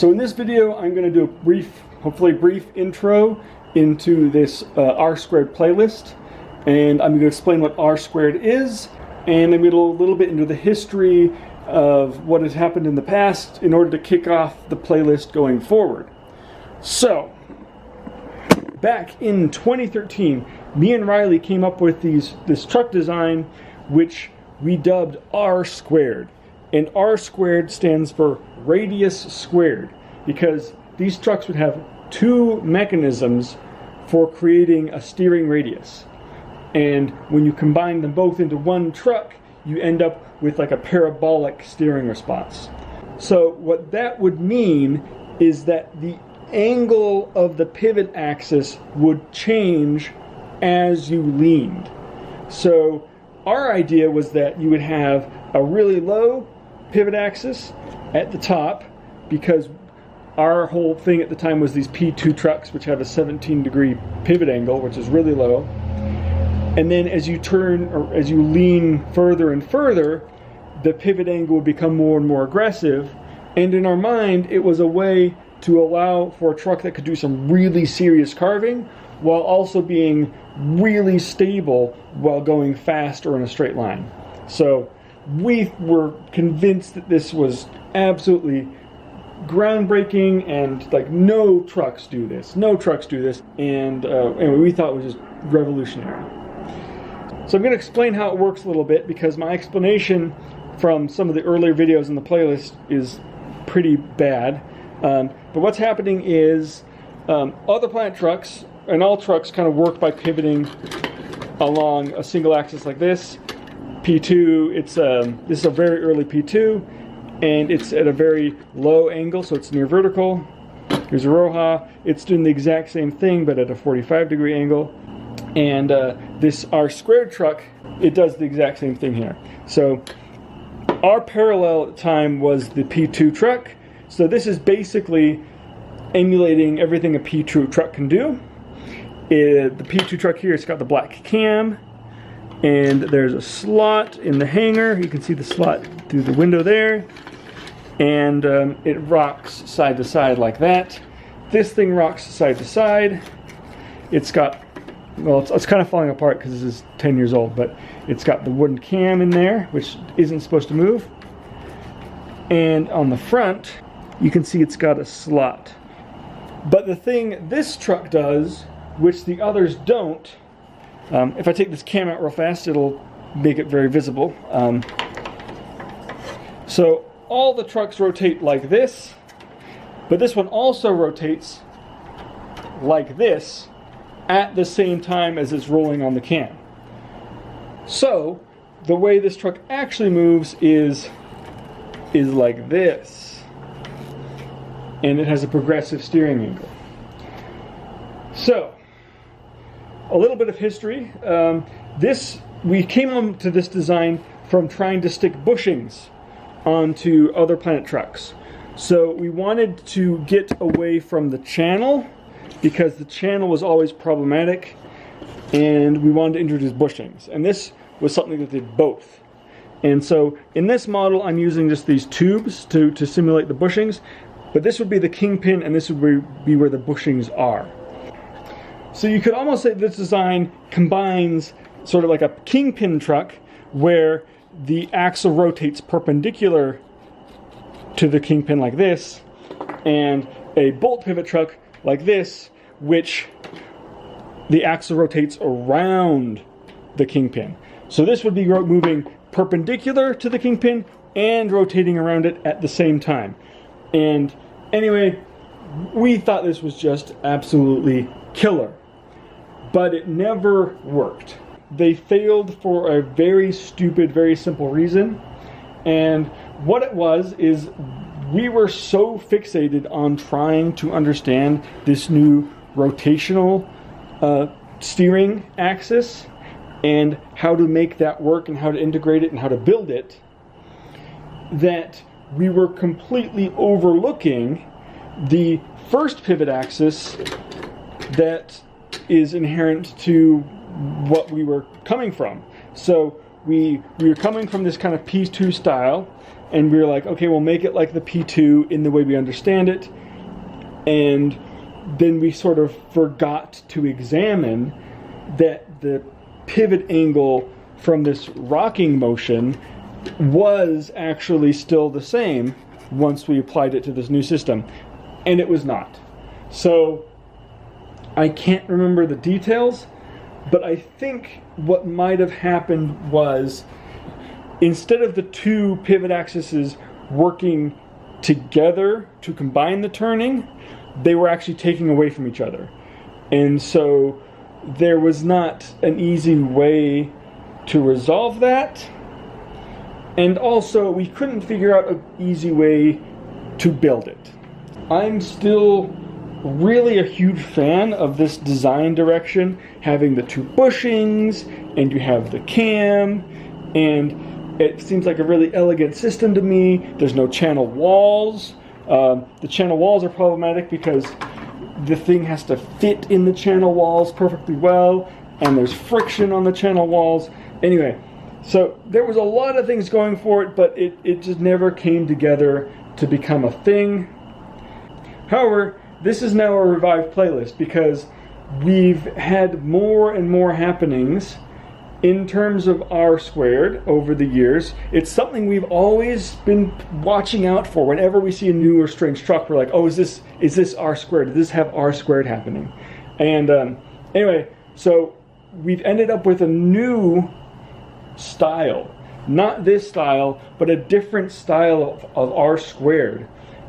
So in this video, I'm going to do a brief, hopefully brief intro into this R squared playlist, and I'm going to explain what R squared is, and I'm going to go a little bit into the history of what has happened in the past in order to kick off the playlist going forward. So, back in 2013, me and Riley came up with this truck design which we dubbed R squared. And R squared stands for radius squared, because these trucks would have two mechanisms for creating a steering radius. And when you combine them both into one truck, you end up with like a parabolic steering response. So what that would mean is that the angle of the pivot axis would change as you leaned. So our idea was that you would have a really low pivot axis at the top, because our whole thing at the time was these P2 trucks, which have a 17-degree pivot angle, which is really low. And then as you turn, or as you lean further and further, the pivot angle would become more and more aggressive. And in our mind, it was a way to allow for a truck that could do some really serious carving while also being really stable while going fast or in a straight line. So we were convinced that this was absolutely groundbreaking, and like no trucks do this. And anyway, we thought it was just revolutionary. So I'm going to explain how it works a little bit, because my explanation from some of the earlier videos in the playlist is pretty bad. But what's happening is other Planet trucks, and all trucks, kind of work by pivoting along a single axis like this. P2, this is a very early P2, and it's at a very low angle, so it's near vertical. Here's a Roja. It's doing the exact same thing, but at a 45-degree angle. And this R squared truck, it does the exact same thing here. So our parallel at the time was the P2 truck. So this is basically emulating everything a P2 truck can do. The P2 truck here, it's got the black cam, and there's a slot in the hanger. You can see the slot through the window there. And it rocks side to side like that. This thing rocks side to side. It's got, well, it's kind of falling apart because this is 10 years old, but it's got the wooden cam in there, which isn't supposed to move. And on the front, you can see it's got a slot. But the thing this truck does, which the others don't, if I take this cam out real fast, it'll make it very visible. So all the trucks rotate like this, but this one also rotates like this at the same time as it's rolling on the cam. So the way this truck actually moves is like this, and it has a progressive steering angle. So a little bit of history. We came on to this design from trying to stick bushings onto other Planet trucks. So we wanted to get away from the channel, because the channel was always problematic, and we wanted to introduce bushings. And this was something that did both. And so in this model, I'm using just these tubes to simulate the bushings, but this would be the kingpin, and this would be where the bushings are. So you could almost say this design combines sort of like a kingpin truck, where the axle rotates perpendicular to the kingpin like this, and a bolt pivot truck like this, which the axle rotates around the kingpin. So this would be moving perpendicular to the kingpin and rotating around it at the same time. And anyway, we thought this was just absolutely killer. But it never worked. They failed for a very stupid, very simple reason. And what it was is we were so fixated on trying to understand this new rotational steering axis and how to make that work and how to integrate it and how to build it, that we were completely overlooking the first pivot axis that is inherent to what we were coming from. So we were coming from this kind of P2 style, and we were like, okay, we'll make it like the P2 in the way we understand it. And then we sort of forgot to examine that the pivot angle from this rocking motion was actually still the same once we applied it to this new system. And it was not. So I can't remember the details, but I think what might have happened was, instead of the two pivot axes working together to combine the turning, they were actually taking away from each other. And so there was not an easy way to resolve that. And also, we couldn't figure out an easy way to build it. I'm still really a huge fan of this design direction, having the two bushings, and you have the cam, and it seems like a really elegant system to me. There's no channel walls. The channel walls are problematic because the thing has to fit in the channel walls perfectly well, and there's friction on the channel walls. Anyway, so there was a lot of things going for it, but it just never came together to become a thing. However, this is now a revived playlist because we've had more and more happenings in terms of R squared over the years. It's something we've always been watching out for. Whenever we see a new or strange truck, we're like, oh, is this R squared? Does this have R squared happening? And anyway, so we've ended up with a new style. Not this style, but a different style of R squared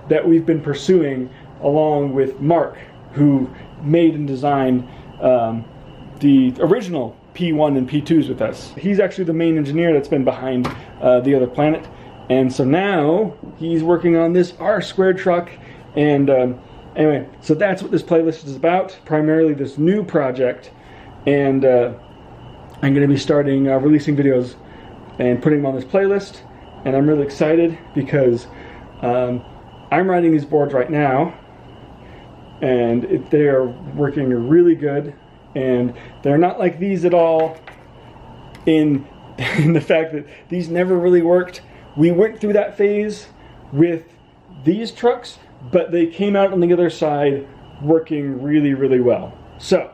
that we've been pursuing along with Mark, who made and designed the original P1 and P2s with us. He's actually the main engineer that's been behind the other planet. And so now he's working on this R squared truck. And anyway, so that's what this playlist is about, primarily this new project. And I'm going to be starting releasing videos and putting them on this playlist. And I'm really excited because I'm riding these boards right now, and they are working really good. And they're not like these at all in the fact that these never really worked. We went through that phase with these trucks, but they came out on the other side working really, really well. So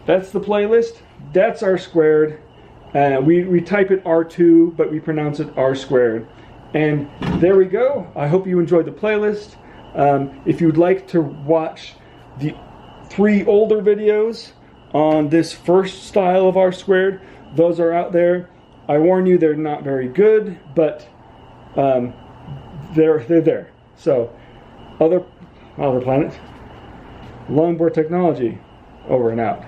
that's the playlist. That's R squared. We type it R2, but we pronounce it R squared. And there we go. I hope you enjoyed the playlist. If you'd like to watch the 3 older videos on this first style of R squared, those are out there. I warn you, they're not very good, but they're there. So, other planet, Longboard technology, over and out.